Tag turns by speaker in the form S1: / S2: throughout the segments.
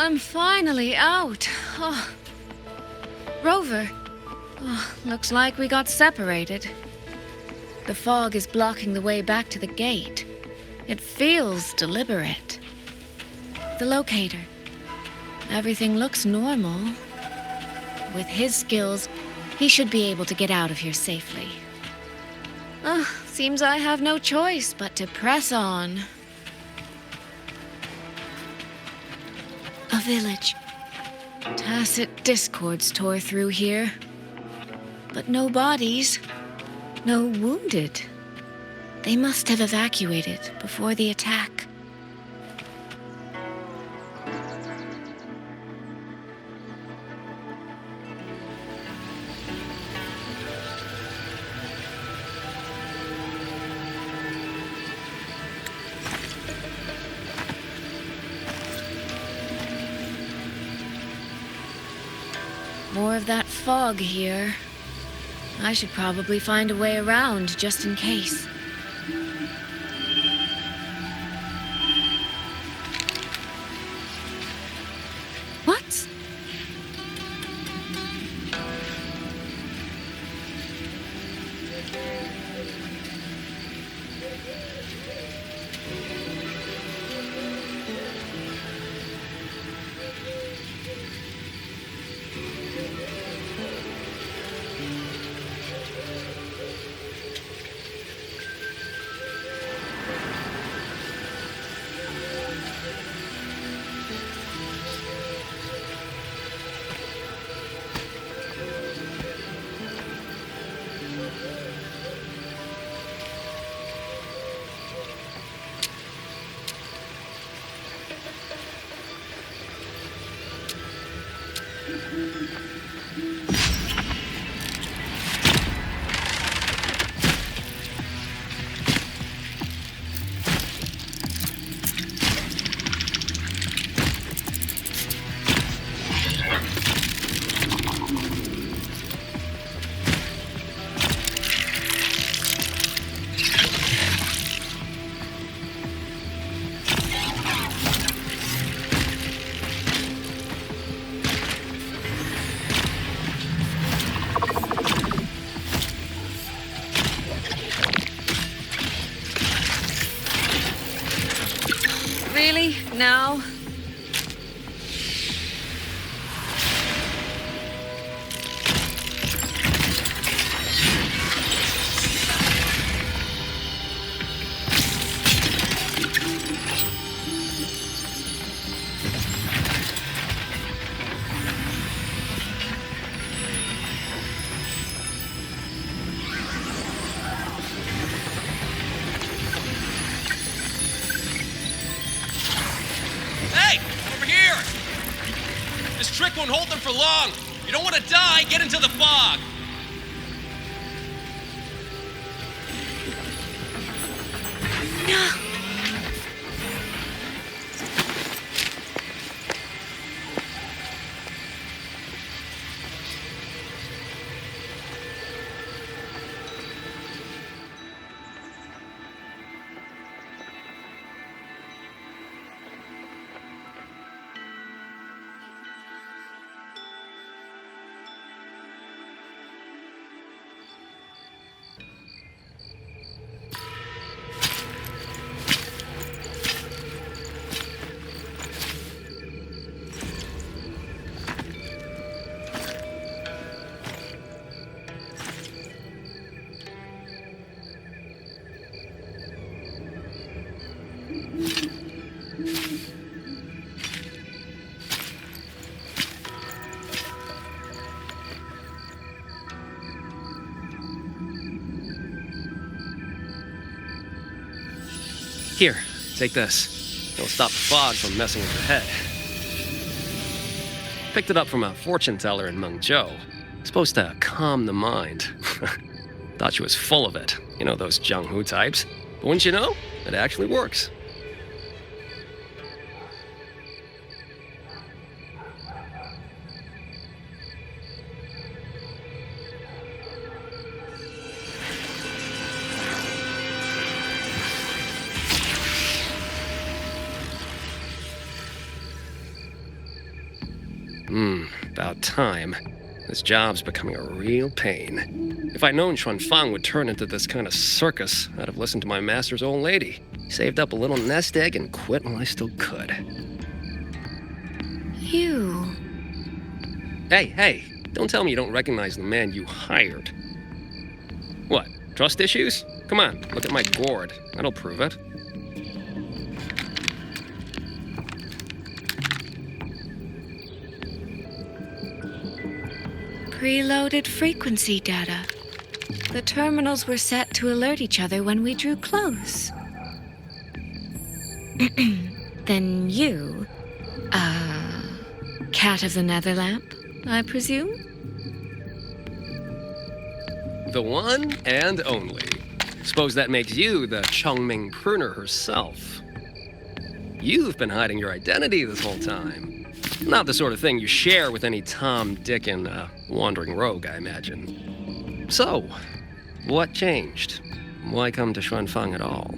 S1: I'm finally out. Oh. Rover. Oh, looks like we got separated. The fog is blocking the way back to the gate. It feels deliberate. The locator. Everything looks normal. With his skills, he should be able to get out of here safely. Seems I have no choice but to press on. A village. Tacit discords tore through here. But no bodies. No wounded. They must have evacuated before the attack. More of that fog here. I should probably find a way around just in case. What? Really? Now?
S2: Trick won't hold them for long. You don't want to die, get into the fog.
S1: No.
S2: Here, take this. It'll stop the fog from messing with your head. Picked it up from a fortune teller in Mengzhou. It's supposed to calm the mind. Thought she was full of it. You know, those Jianghu types. But wouldn't you know? It actually works. About time. This job's becoming a real pain. If I'd known Xuanfang would turn into this kind of circus, I'd have listened to my master's old lady. Saved up a little nest egg and quit while I still could.
S1: You...
S2: Hey, don't tell me you don't recognize the man you hired. What, trust issues? Come on, look at my gourd. That'll prove it.
S1: Preloaded frequency data. The terminals were set to alert each other when we drew close. Then you... cat of the Netherlamp, I presume?
S2: The one and only. Suppose that makes you the Chongming pruner herself. You've been hiding your identity this whole time. Not the sort of thing you share with any Tom, Dick, and wandering rogue, I imagine. So, what changed? Why come to Xuanfang at all?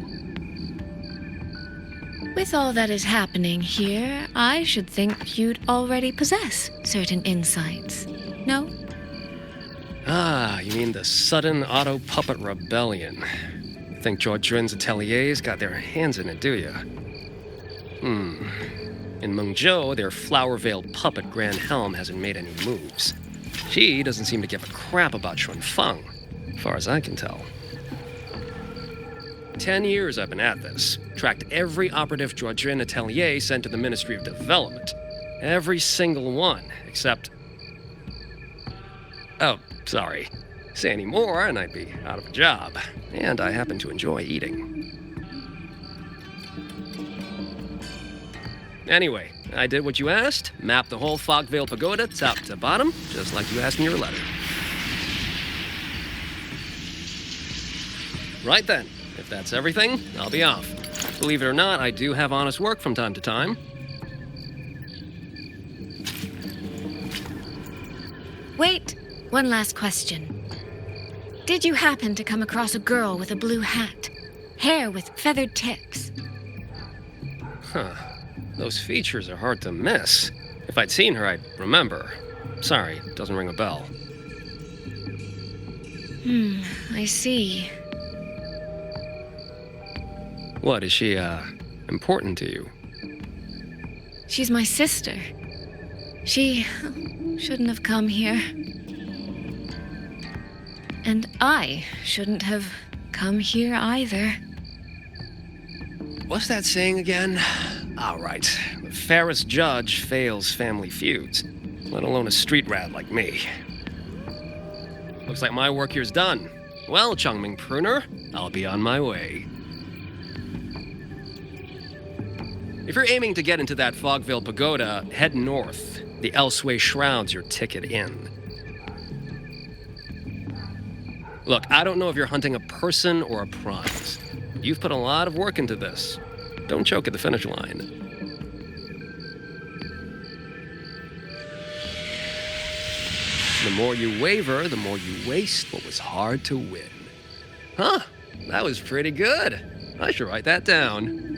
S1: With all that is happening here, I should think you'd already possess certain insights. No?
S2: Ah, you mean the sudden Autopuppet rebellion. Think Zhuojuan's ateliers got their hands in it, do you? In Mengzhou, their flower-veiled puppet Grand Helm hasn't made any moves. She doesn't seem to give a crap about Xuanfang, as far as I can tell. 10 years I've been at this. Tracked every operative Zhuojuan atelier sent to the Ministry of Development. Every single one, except... Oh, sorry. Say any more and I'd be out of a job. And I happen to enjoy eating. Anyway, I did what you asked. Mapped the whole Fogvale Pagoda top to bottom, just like you asked in your letter. Right then. If that's everything, I'll be off. Believe it or not, I do have honest work from time to time.
S1: Wait, one last question. Did you happen to come across a girl with a blue hat? Hair with feathered tips?
S2: Huh. Those features are hard to miss. If I'd seen her, I'd remember. Sorry, doesn't ring a bell.
S1: I see.
S2: What, is she, important to you?
S1: She's my sister. She shouldn't have come here. And I shouldn't have come here either.
S2: What's that saying again? All right. The fairest judge fails family feuds, let alone a street rat like me. Looks like my work here's done. Well, Chongming Pruner, I'll be on my way. If you're aiming to get into that Fogvale Pagoda, head north. The Elseway shrouds your ticket in. Look, I don't know if you're hunting a person or a prize. You've put a lot of work into this. Don't choke at the finish line. The more you waver, the more you waste what was hard to win. Huh, that was pretty good. I should write that down.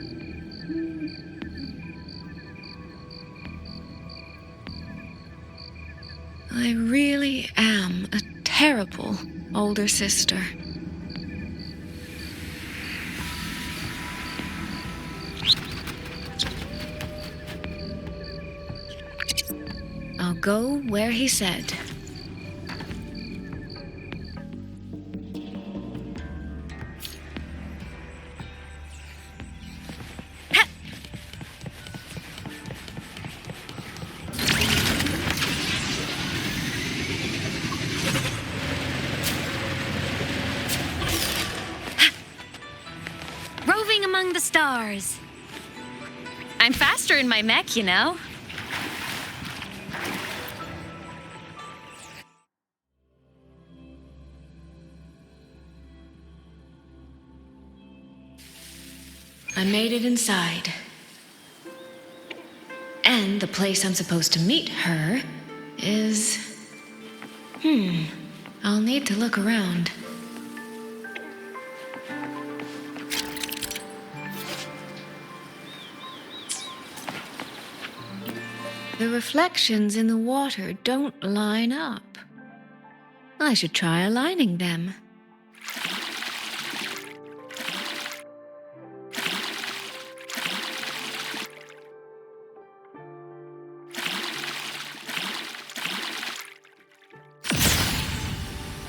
S1: I really am a terrible older sister. I'll go where he said. Roving among the stars.
S3: I'm faster in my mech, you know.
S1: I made it inside. And the place I'm supposed to meet her is... I'll need to look around. The reflections in the water don't line up. I should try aligning them.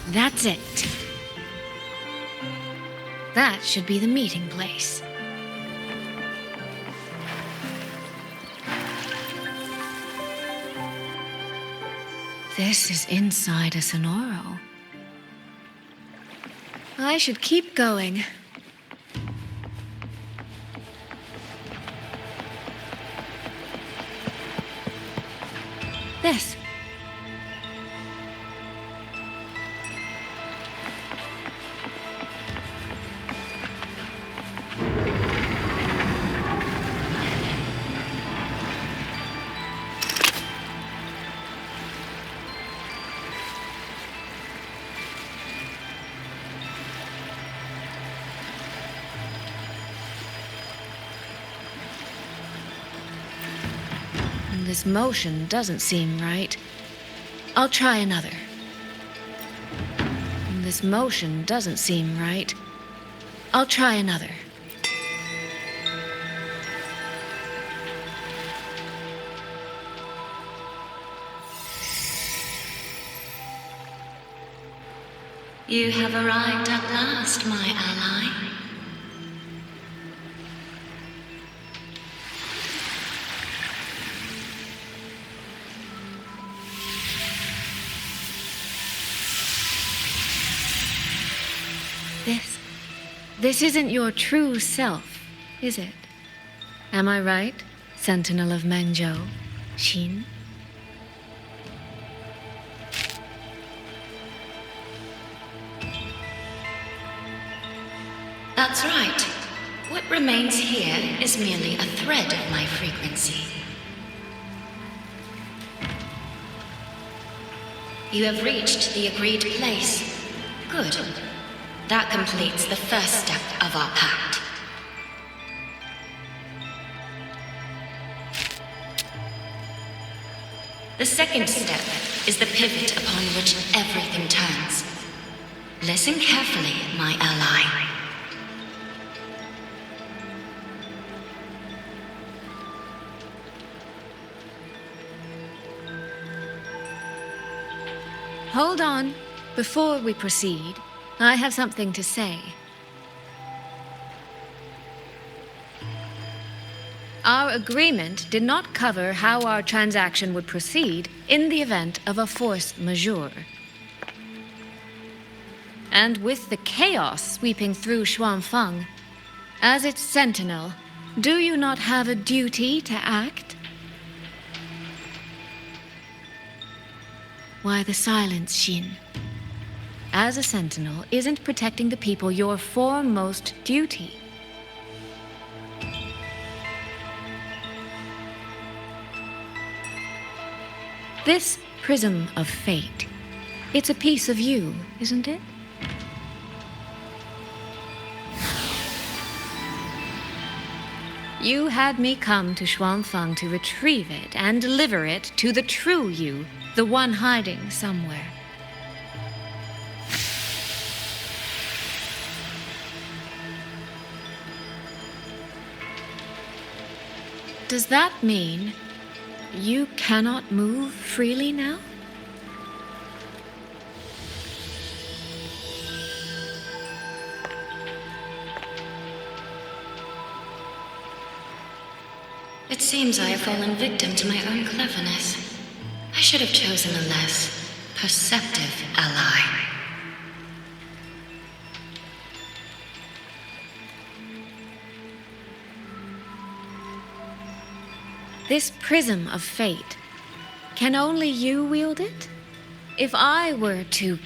S1: That's it. That should be the meeting place. This is inside a Sonoro. I should keep going. This. This motion doesn't seem right. I'll try another. This motion doesn't seem right. I'll try another.
S4: You have arrived at last, my ally.
S1: This isn't your true self, is it? Am I right, Sentinel of Mengzhou, Xin?
S4: That's right. What remains here is merely a thread of my frequency. You have reached the agreed place. Good. That completes the first step of our pact. The second step is the pivot upon which everything turns. Listen carefully, my ally.
S1: Hold on. Before we proceed, I have something to say. Our agreement did not cover how our transaction would proceed in the event of a force majeure. And with the chaos sweeping through Xuanfang, as its sentinel, do you not have a duty to act? Why the silence, Xin? As a sentinel, isn't protecting the people your foremost duty? This prism of fate, it's a piece of you, isn't it? You had me come to Xuanfang to retrieve it and deliver it to the true you, the one hiding somewhere. Does that mean you cannot move freely now?
S4: It seems I have fallen victim to my own cleverness. I should have chosen a less perceptive ally.
S1: This prism of fate, can only you wield it? If I were to...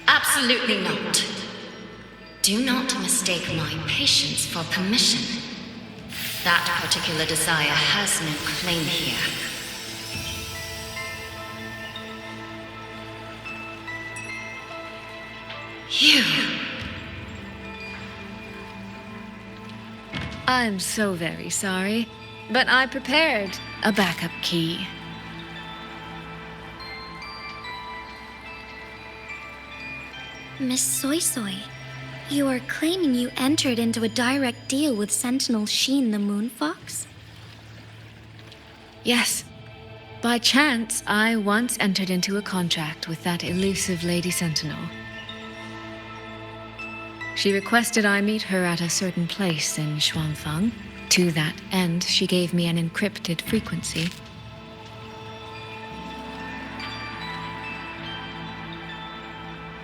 S4: Absolutely not. Do not mistake my patience for permission. That particular desire has no claim here. You...
S1: I'm so very sorry, but I prepared a backup key.
S5: Miss Suisui, you are claiming you entered into a direct deal with Sentinel Sheen the Moonfox?
S1: Yes. By chance, I once entered into a contract with that elusive Lady Sentinel. She requested I meet her at a certain place in Xuanfang. To that end, she gave me an encrypted frequency.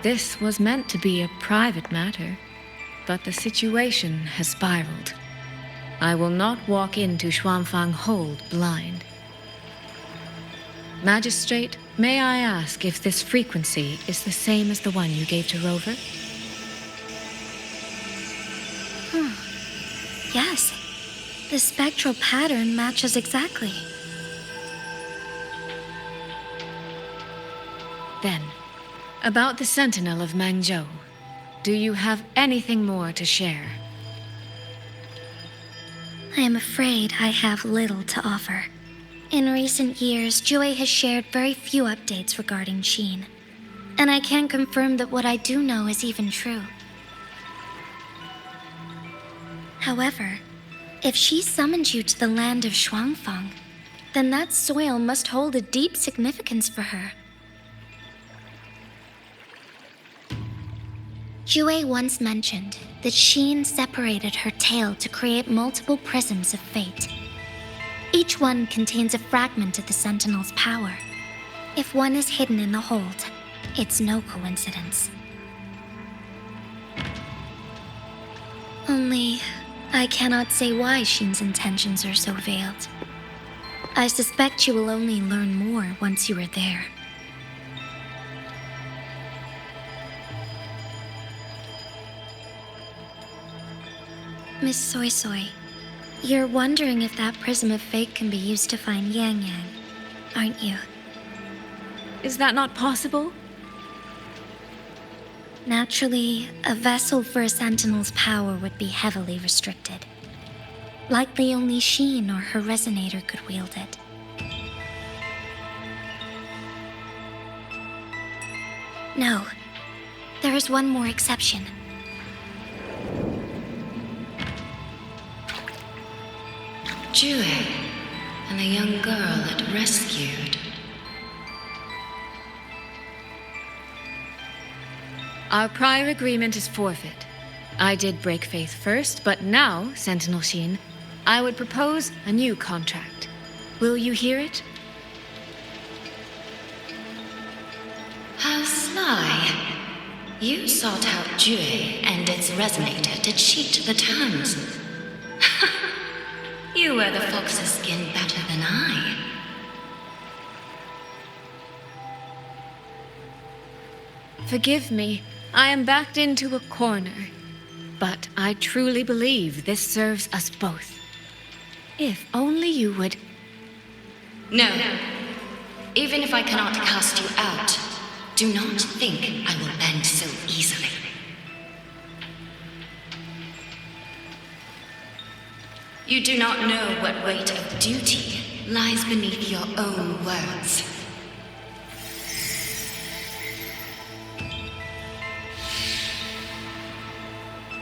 S1: This was meant to be a private matter, but the situation has spiraled. I will not walk into Xuanfang Hold blind. Magistrate, may I ask if this frequency is the same as the one you gave to Rover?
S5: Yes. The spectral pattern matches exactly.
S1: Then, about the Sentinel of Mengzhou, do you have anything more to share?
S5: I am afraid I have little to offer. In recent years, Jue has shared very few updates regarding Sheen, and I can't confirm that what I do know is even true. However, if she summoned you to the land of Xuanfang, then that soil must hold a deep significance for her. Jue once mentioned that Sheen separated her tail to create multiple prisms of fate. Each one contains a fragment of the Sentinel's power. If one is hidden in the hold, it's no coincidence. Only, I cannot say why Sheen's intentions are so veiled. I suspect you will only learn more once you are there. Miss Suisui, you're wondering if that prism of fate can be used to find Yangyang, aren't you?
S1: Is that not possible?
S5: Naturally, a vessel for a Sentinel's power would be heavily restricted. Likely only Sheen or her resonator could wield it. No, there is one more exception.
S4: Jue and the young girl it rescued.
S1: Our prior agreement is forfeit. I did break faith first, but now, Sentinel Sheen, I would propose a new contract. Will you hear it?
S4: How sly. You sought out Jue and its resonator to cheat the terms. You wear the fox's skin better than I.
S1: Forgive me, I am backed into a corner. But I truly believe this serves us both. If only you would...
S4: No. Even if I cannot cast you out, do not think I will bend so easily. You do not know what weight of duty lies beneath your own words.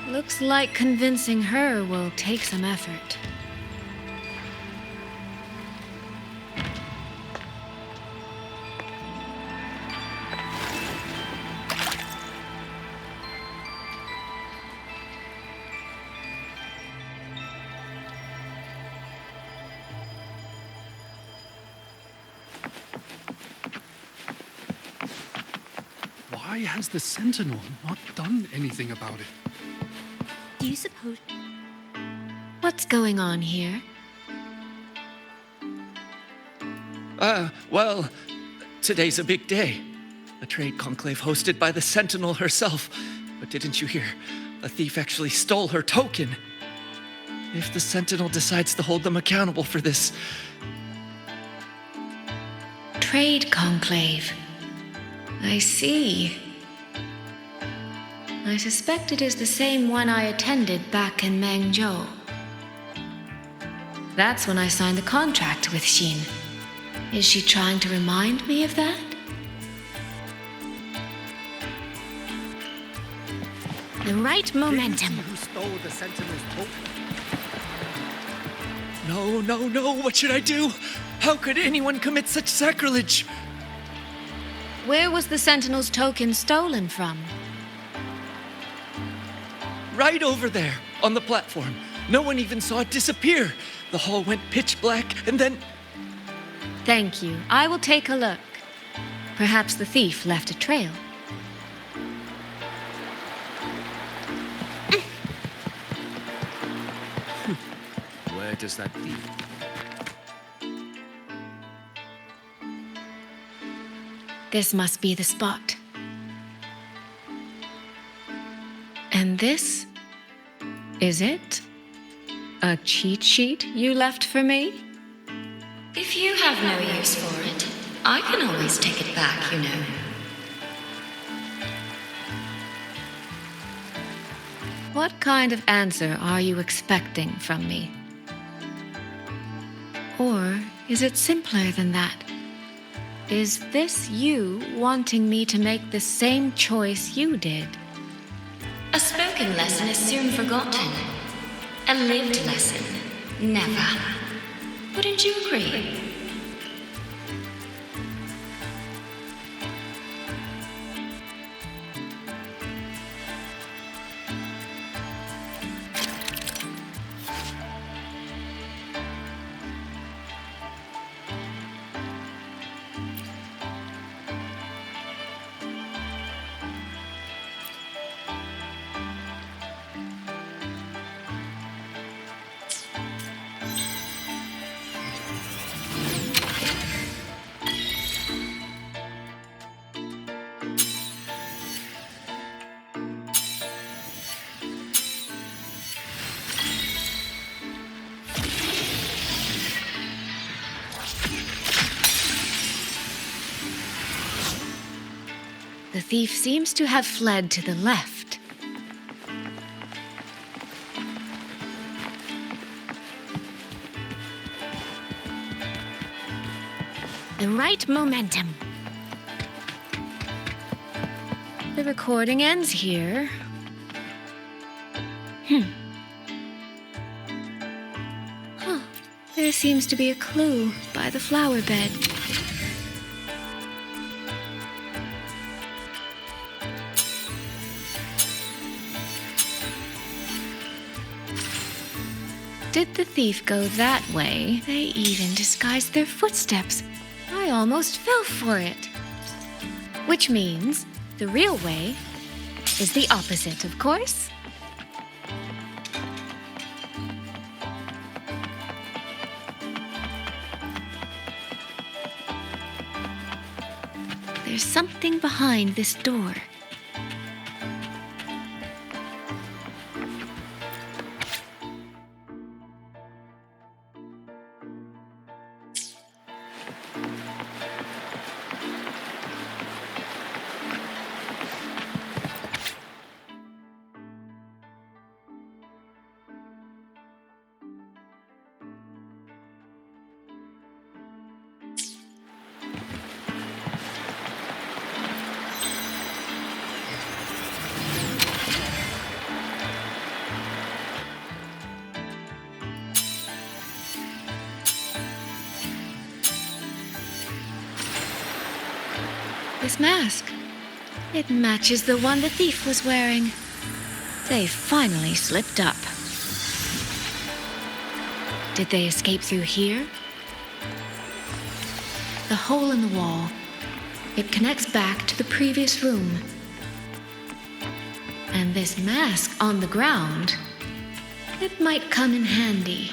S1: Looks like convincing her will take some effort.
S6: Why has the Sentinel not done anything about it?
S5: Do you suppose...
S1: What's going on here?
S7: Well, today's a big day. A trade conclave hosted by the Sentinel herself. But didn't you hear? A thief actually stole her token. If the Sentinel decides to hold them accountable for this...
S1: Trade conclave. I see. I suspect it is the same one I attended back in Mengzhou. That's when I signed the contract with Xin. Is she trying to remind me of that?
S5: The right momentum.
S8: Who stole the Sentinel's token?
S7: No, what should I do? How could anyone commit such sacrilege?
S1: Where was the Sentinel's token stolen from?
S7: Right over there, on the platform. No one even saw it disappear. The hall went pitch black, and then...
S1: Thank you. I will take a look. Perhaps the thief left a trail.
S2: Where does that lead?
S1: This must be the spot. And this is it? A cheat sheet you left for me?
S4: If you have no use for it, I can always take it back, you know.
S1: What kind of answer are you expecting from me? Or is it simpler than that? Is this you wanting me to make the same choice you did?
S4: A spoken lesson is soon forgotten. A lived lesson, never. Wouldn't you agree?
S1: The thief seems to have fled to the left.
S5: The right momentum.
S1: The recording ends here. Huh. There seems to be a clue by the flower bed. Did the thief go that way? They even disguised their footsteps. I almost fell for it. Which means the real way is the opposite, of course. There's something behind this door. This mask. It matches the one the thief was wearing. They finally slipped up. Did they escape through here? The hole in the wall. It connects back to the previous room. And this mask on the ground, it might come in handy.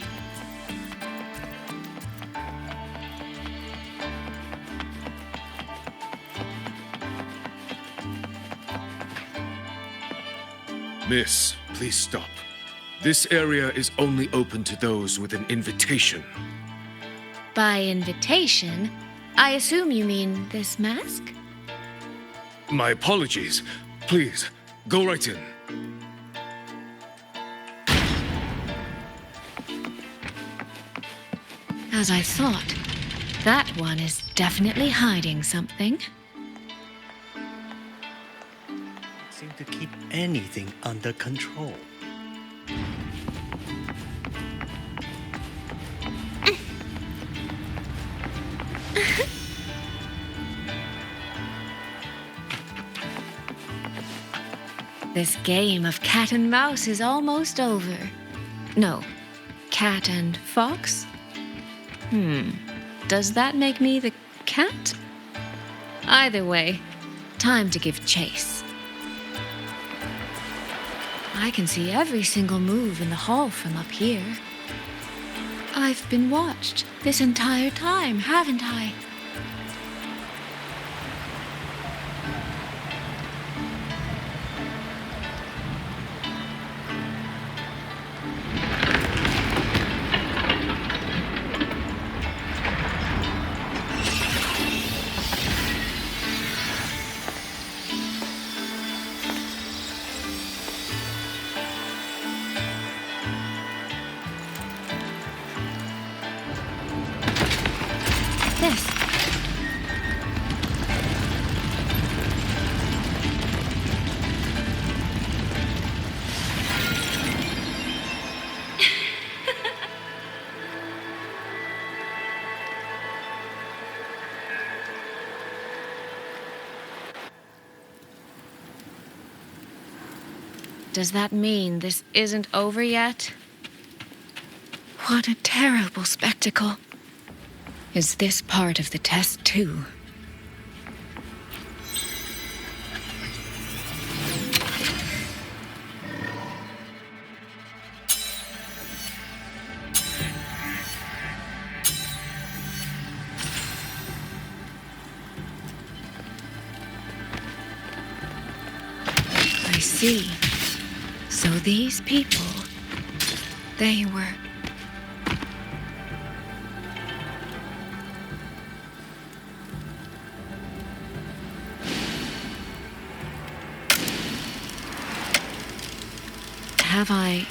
S9: Miss, please stop. This area is only open to those with an invitation.
S1: By invitation, I assume you mean this mask?
S9: My apologies. Please, go right in.
S1: As I thought, that one is definitely hiding something.
S8: Seem to keep anything under control.
S1: This game of cat and mouse is almost over. No, cat and fox? Does that make me the cat? Either way, time to give chase. I can see every single move in the hall from up here. I've been watched this entire time, haven't I? This. Does that mean this isn't over yet? What a terrible spectacle. Is this part of the test too? I see. So these people, they were... Have I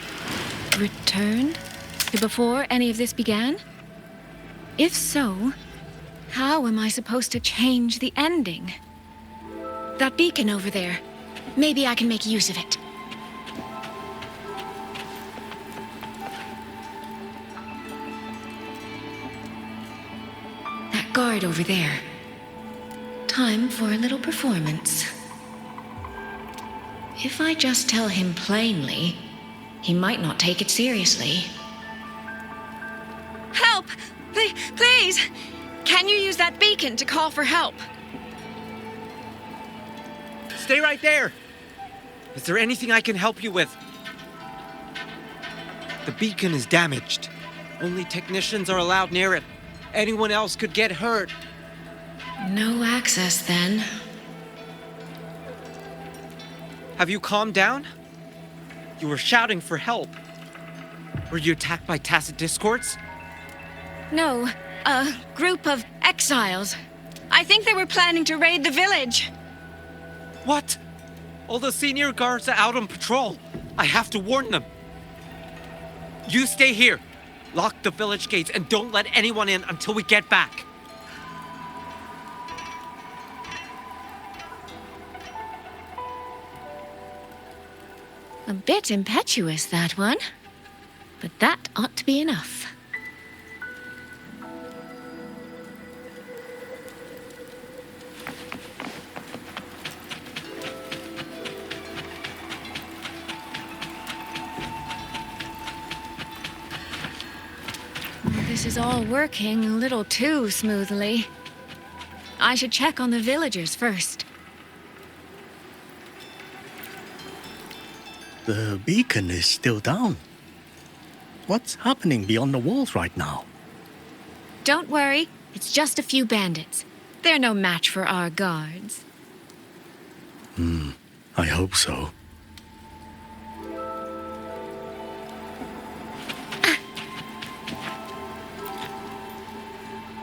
S1: returned to before any of this began? If so, how am I supposed to change the ending? That beacon over there, maybe I can make use of it. That guard over there. Time for a little performance. If I just tell him plainly, he might not take it seriously. Help! Please! Can you use that beacon to call for help?
S10: Stay right there! Is there anything I can help you with? The beacon is damaged. Only technicians are allowed near it. Anyone else could get hurt.
S1: No access, then.
S10: Have you calmed down? You were shouting for help. Were you attacked by tacit discords?
S1: No, a group of exiles. I think they were planning to raid the village.
S10: What? All the senior guards are out on patrol. I have to warn them. You stay here. Lock the village gates and don't let anyone in until we get back.
S1: A bit impetuous, that one. But that ought to be enough. This is all working a little too smoothly. I should check on the villagers first.
S8: The beacon is still down. What's happening beyond the walls right now?
S1: Don't worry, it's just a few bandits. They're no match for our guards.
S8: I hope so.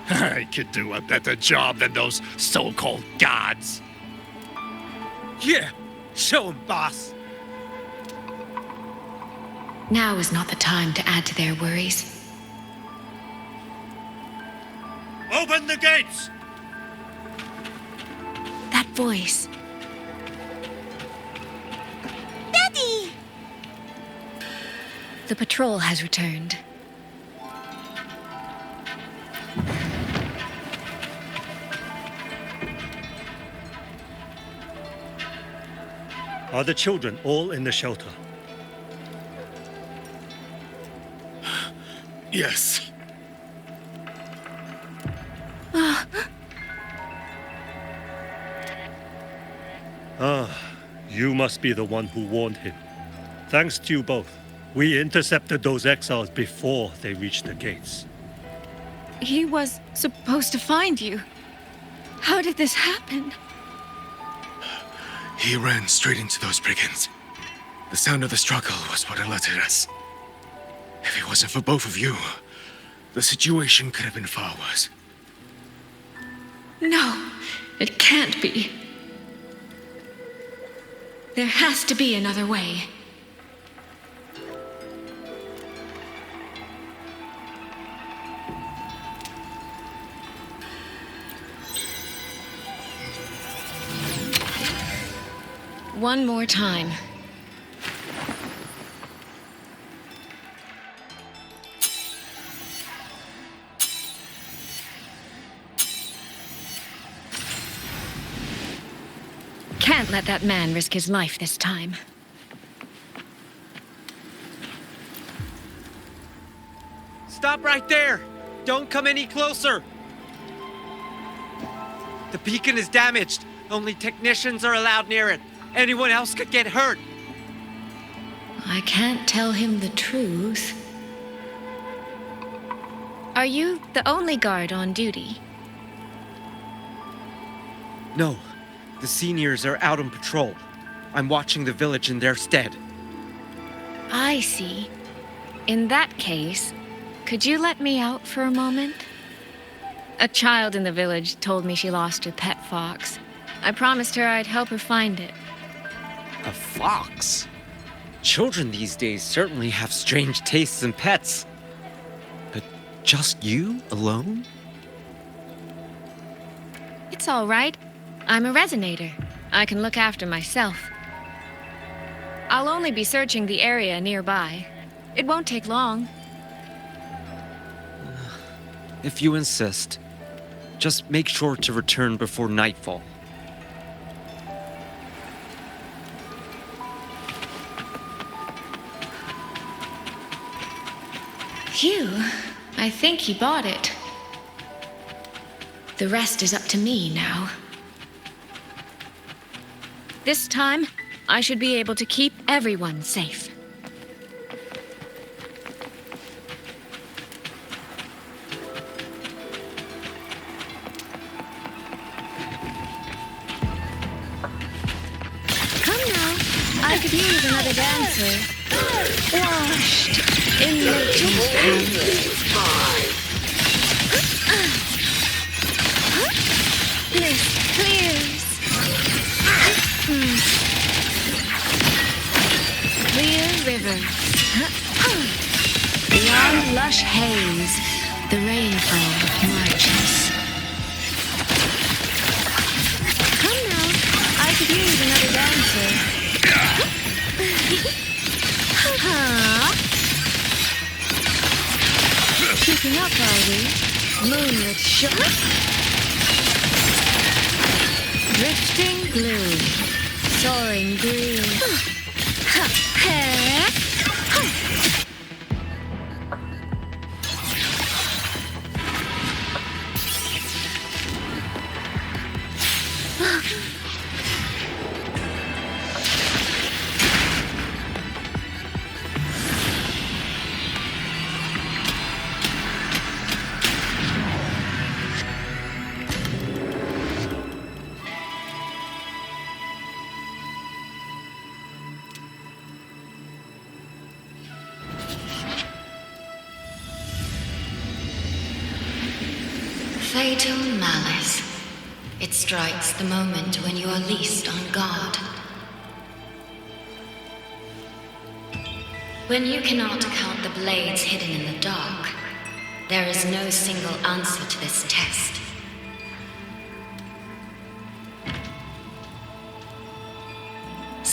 S6: I could do a better job than those so-called gods.
S10: Yeah, show 'em, boss.
S1: Now is not the time to add to their worries.
S8: Open the gates!
S1: That voice.
S5: Daddy!
S1: The patrol has returned.
S11: Are the children all in the shelter?
S9: Yes.
S11: You must be the one who warned him. Thanks to you both, we intercepted those exiles before they reached the gates.
S1: He was supposed to find you. How did this happen?
S9: He ran straight into those brigands. The sound of the struggle was what alerted us. If it wasn't for both of you, the situation could have been far worse.
S1: No, it can't be. There has to be another way. One more time. Can't let that man risk his life this time.
S10: Stop right there! Don't come any closer! The beacon is damaged. Only technicians are allowed near it. Anyone else could get hurt.
S1: I can't tell him the truth. Are you the only guard on duty?
S10: No. The seniors are out on patrol. I'm watching the village in their stead.
S1: I see. In that case, could you let me out for a moment? A child in the village told me she lost her pet fox. I promised her I'd help her find it.
S10: A fox? Children these days certainly have strange tastes in pets. But just you alone?
S1: It's all right. I'm a resonator. I can look after myself. I'll only be searching the area nearby. It won't take long.
S10: If you insist, just make sure to return before nightfall.
S1: Phew, I think he bought it. The rest is up to me now. This time, I should be able to keep everyone safe. Come now, I could use another dancer. Washed in nature's hand. Mist clears. Clear river. Beyond lush haze, the rainfall marches. Come now, I could use another dancer. Keeping up, are we? Moonlit shore. Drifting blue. Soaring green.
S4: Fatal malice. It strikes the moment when you are least on guard. When you cannot count the blades hidden in the dark, there is no single answer to this test.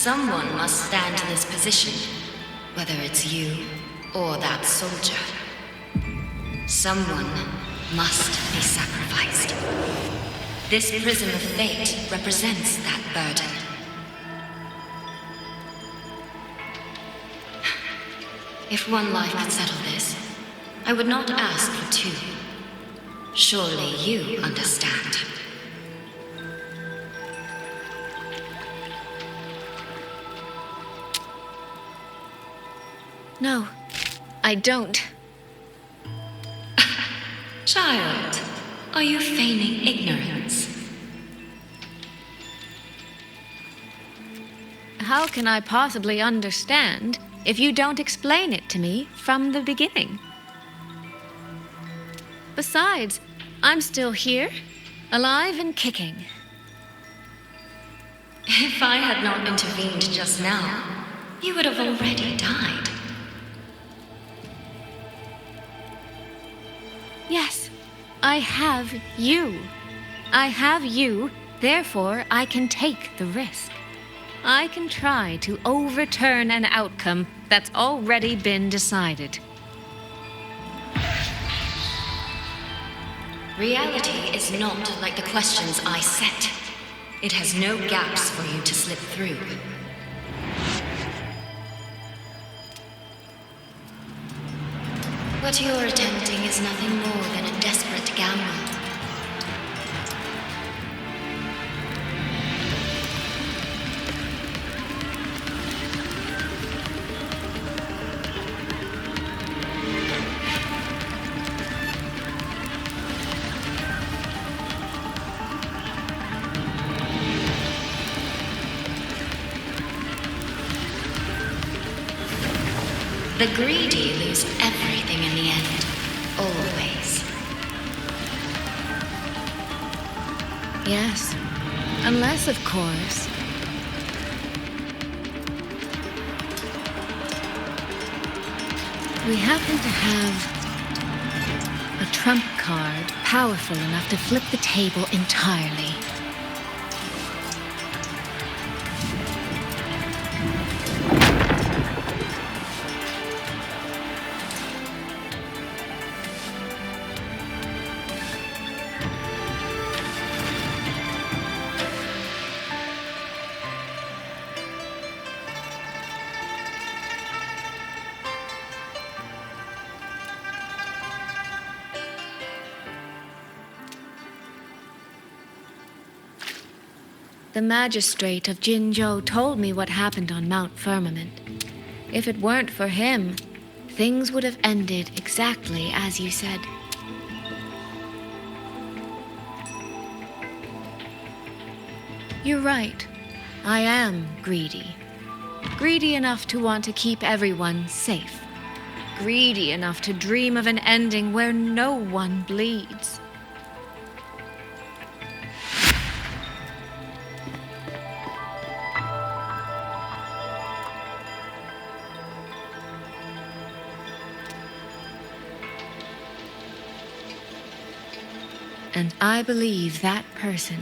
S4: Someone must stand in this position, whether it's you or that soldier. Someone must be sacrificed. This prism of fate represents that burden. If one life could settle this, I would not ask for two. Surely you understand.
S1: No, I don't.
S4: Child, are you feigning ignorance?
S1: How can I possibly understand if you don't explain it to me from the beginning? Besides, I'm still here, alive and kicking.
S4: If I had not intervened just now, you would have already died.
S1: Yes, I have you. I have you, therefore I can take the risk. I can try to overturn an outcome that's already been decided.
S4: Reality is not like the questions I set. It has no gaps for you to slip through. What you're attempting is nothing more than a desperate gamble. The greedy lose everything in the end, always.
S1: Yes, unless, of course, we happen to have a trump card powerful enough to flip the table entirely. The magistrate of Jinzhou told me what happened on Mount Firmament. If it weren't for him, things would have ended exactly as you said. You're right. I am greedy. Greedy enough to want to keep everyone safe. Greedy enough to dream of an ending where no one bleeds. And I believe that person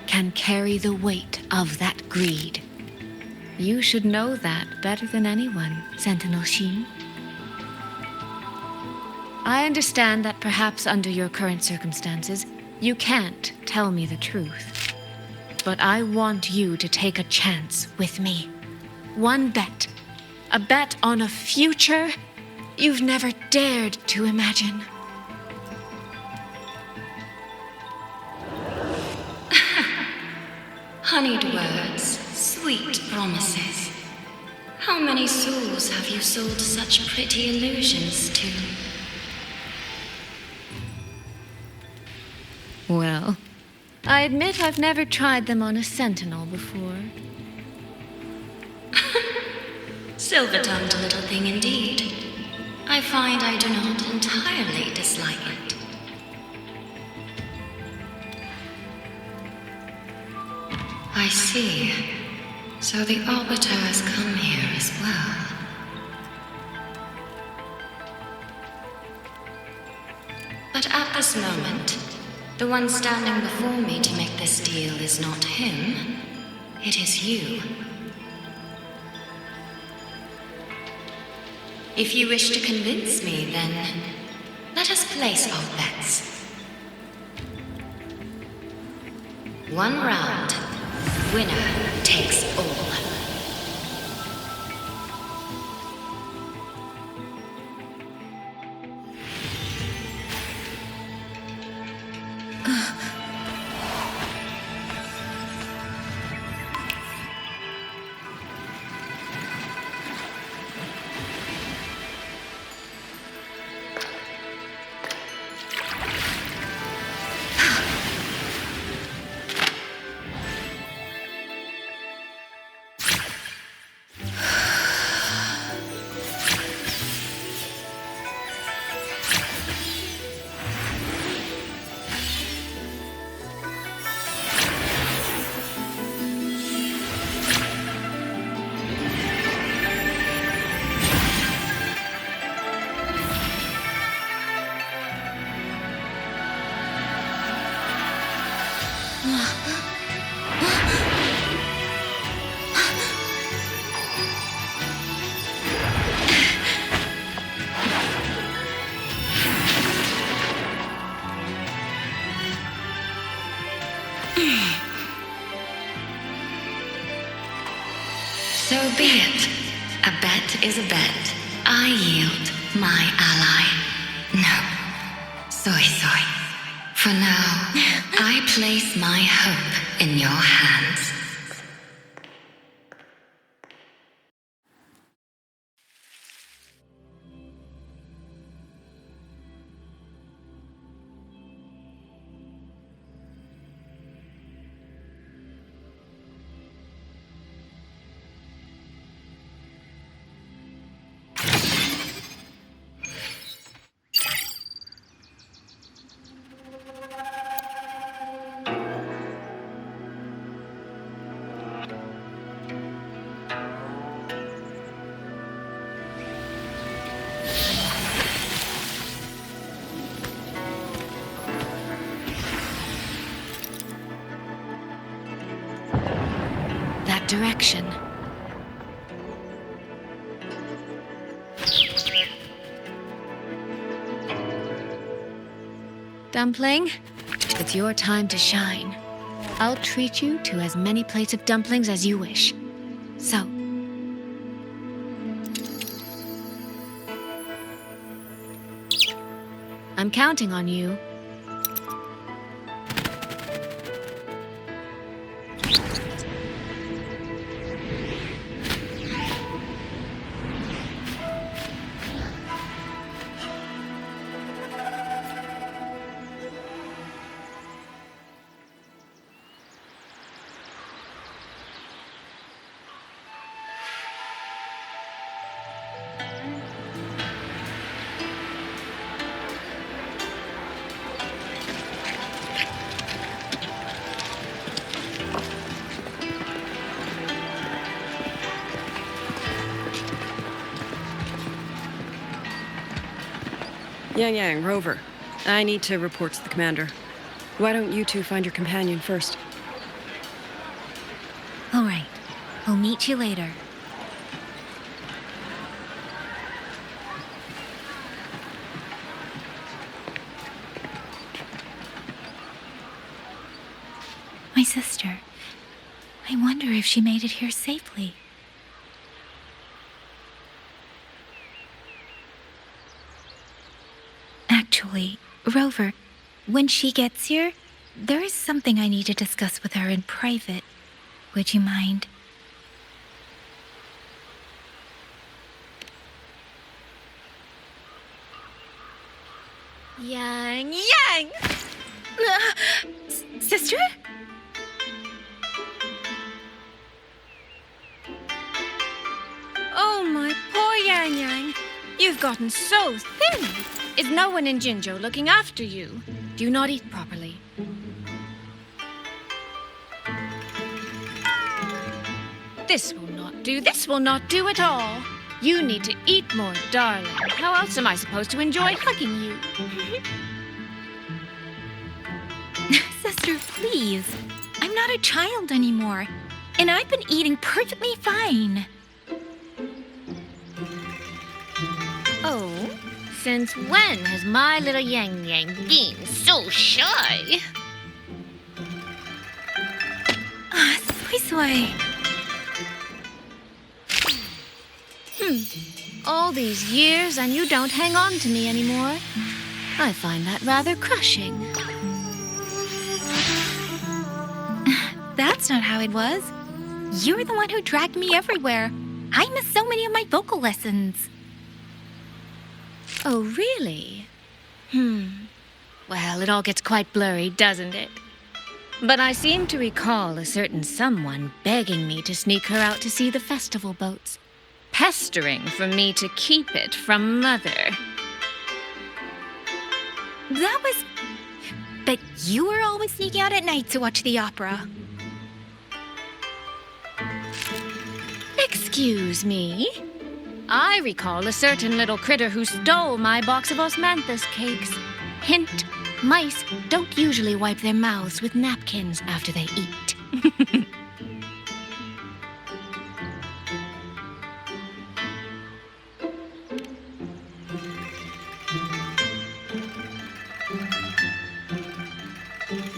S1: can carry the weight of that greed. You should know that better than anyone, Sentinel Xin. I understand that perhaps under your current circumstances, you can't tell me the truth. But I want you to take a chance with me. One bet. A bet on a future you've never dared to imagine.
S4: Honeyed words, sweet promises. How many souls have you sold such pretty illusions to?
S1: Well, I admit I've never tried them on a sentinel before.
S4: Silver-tongued little thing indeed. I find I do not entirely dislike it. I see. So the Arbiter has come here as well. But at this moment, the one standing before me to make this deal is not him. It is you. If you wish to convince me, then let us place our bets. One round, winner takes all. So be it. A bet is a bet. I yield my ally. No. Suisui. For now, I place my hope in your hands.
S1: Direction. Dumpling, it's your time to shine. I'll treat you to as many plates of dumplings as you wish. So, I'm counting on you.
S12: Yangyang, Rover. I need to report to the commander. Why don't you two find your companion first?
S5: All right. We'll meet you later. My sister. I wonder if she made it here safely. Actually, Rover, when she gets here, there is something I need to discuss with her in private. Would you mind?
S1: Yangyang!
S5: Sister?
S1: Oh, my poor Yangyang. You've gotten so thin. Is no one in Jinzhou looking after you? Do you not eat properly? This will not do. This will not do at all. You need to eat more, darling. How else am I supposed to enjoy hugging you?
S5: Sister, please. I'm not a child anymore. And I've been eating perfectly fine.
S1: Since when has my little Yangyang been so shy?
S5: Suisui.
S1: All these years and you don't hang on to me anymore. I find that rather crushing.
S5: That's not how it was. You were the one who dragged me everywhere. I missed so many of my vocal lessons.
S1: Oh, really? Well, it all gets quite blurry, doesn't it? But I seem to recall a certain someone begging me to sneak her out to see the festival boats, pestering for me to keep it from Mother.
S5: That was... But you were always sneaking out at night to watch the opera.
S1: Excuse me? I recall a certain little critter who stole my box of osmanthus cakes. Hint, mice don't usually wipe their mouths with napkins after they eat.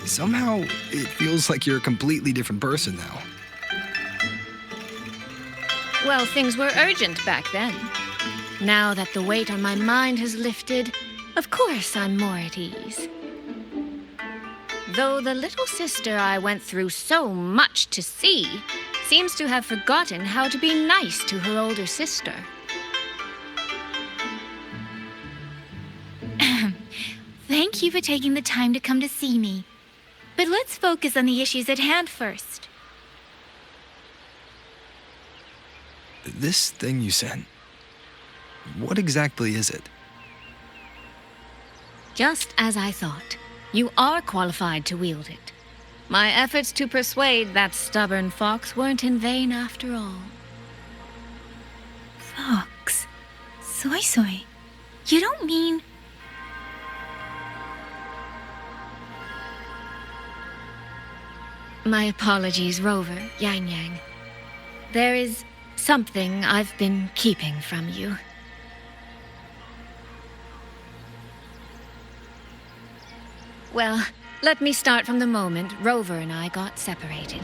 S13: Somehow, it feels like you're a completely different person now.
S1: Well, things were urgent back then. Now that the weight on my mind has lifted, of course I'm more at ease. Though the little sister I went through so much to see seems to have forgotten how to be nice to her older sister.
S5: Thank you for taking the time to come to see me. But let's focus on the issues at hand first.
S13: This thing you sent, what exactly is it?
S1: Just as I thought. You are qualified to wield it. My efforts to persuade that stubborn fox weren't in vain after all.
S5: Fox? Suisui? You don't mean...
S1: My apologies, Rover, Yangyang. There is something I've been keeping from you. Well, let me start from the moment Rover and I got separated.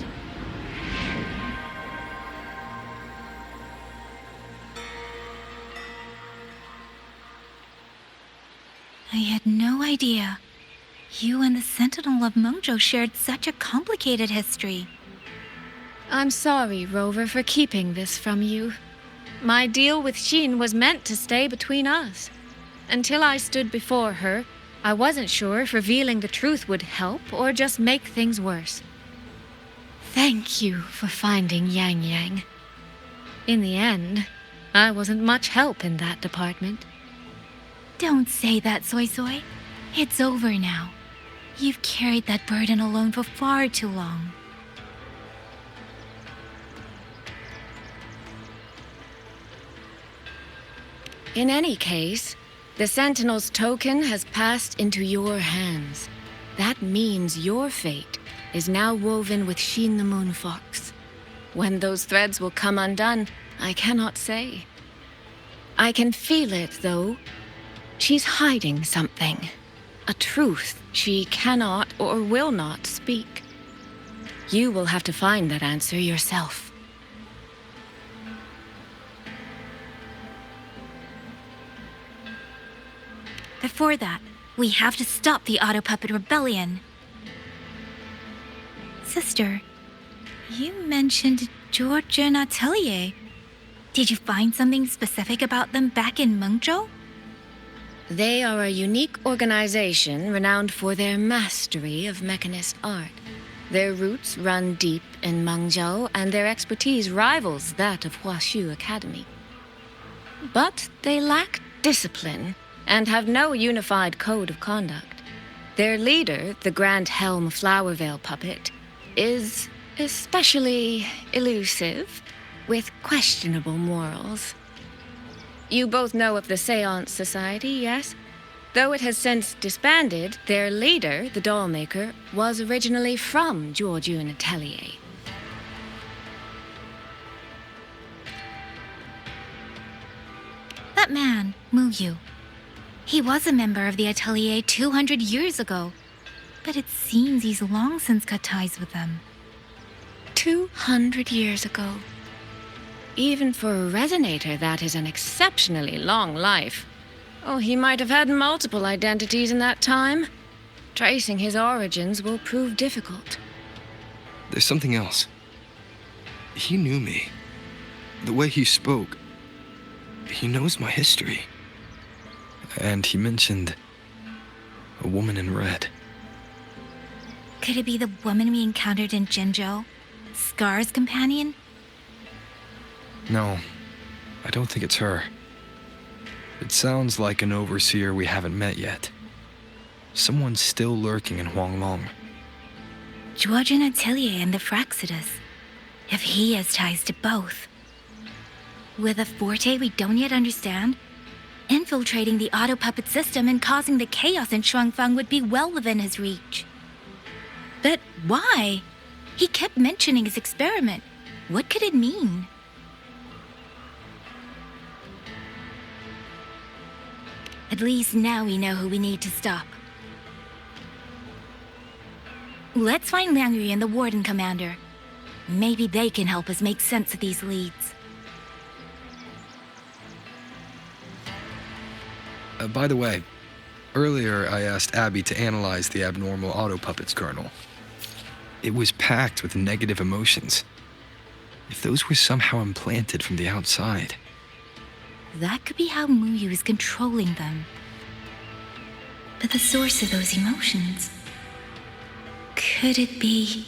S5: I had no idea. You and the Sentinel of Mengzhou shared such a complicated history.
S1: I'm sorry, Rover, for keeping this from you. My deal with Xin was meant to stay between us. Until I stood before her, I wasn't sure if revealing the truth would help or just make things worse. Thank you for finding Yangyang. In the end, I wasn't much help in that department.
S5: Don't say that, Suisui. It's over now. You've carried that burden alone for far too long.
S1: In any case, the Sentinel's token has passed into your hands. That means your fate is now woven with Xin the Moon Fox. When those threads will come undone, I cannot say. I can feel it, though. She's hiding something. A truth she cannot or will not speak. You will have to find that answer yourself.
S5: Before that, we have to stop the Autopuppet rebellion. Sister, you mentioned George and Atelier. Did you find something specific about them back in Mengzhou?
S1: They are a unique organization renowned for their mastery of mechanist art. Their roots run deep in Mengzhou, and their expertise rivals that of Huashu Academy. But they lack discipline and have no unified code of conduct. Their leader, the Grand Helm Flowervale puppet, is especially elusive, with questionable morals. You both know of the Seance Society, yes? Though it has since disbanded, their leader, the dollmaker, was originally from Georgian Atelier.
S5: That man, Muyu. He was a member of the Atelier 200 years ago, but it seems he's long since cut ties with them.
S1: 200 years ago. Even for a resonator, that is an exceptionally long life. Oh, he might have had multiple identities in that time. Tracing his origins will prove difficult.
S13: There's something else. He knew me. The way he spoke. He knows my history. And he mentioned a woman in red.
S5: Could it be the woman we encountered in Jinzhou? Scar's companion?
S13: No, I don't think it's her. It sounds like an overseer we haven't met yet. Someone still lurking in Huanglong.
S5: Georgian Atelier and the Fraxidus. If he has ties to both. With a forte we don't yet understand, infiltrating the Autopuppet system and causing the chaos in Xuanfang would be well within his reach. But why? He kept mentioning his experiment. What could it mean? At least now we know who we need to stop. Let's find Yangyang and the Warden Commander. Maybe they can help us make sense of these leads.
S13: By the way, earlier I asked Abby to analyze the abnormal Autopuppets kernel. It was packed with negative emotions. If those were somehow implanted from the outside...
S5: That could be how Muyu is controlling them. But the source of those emotions... Could it be...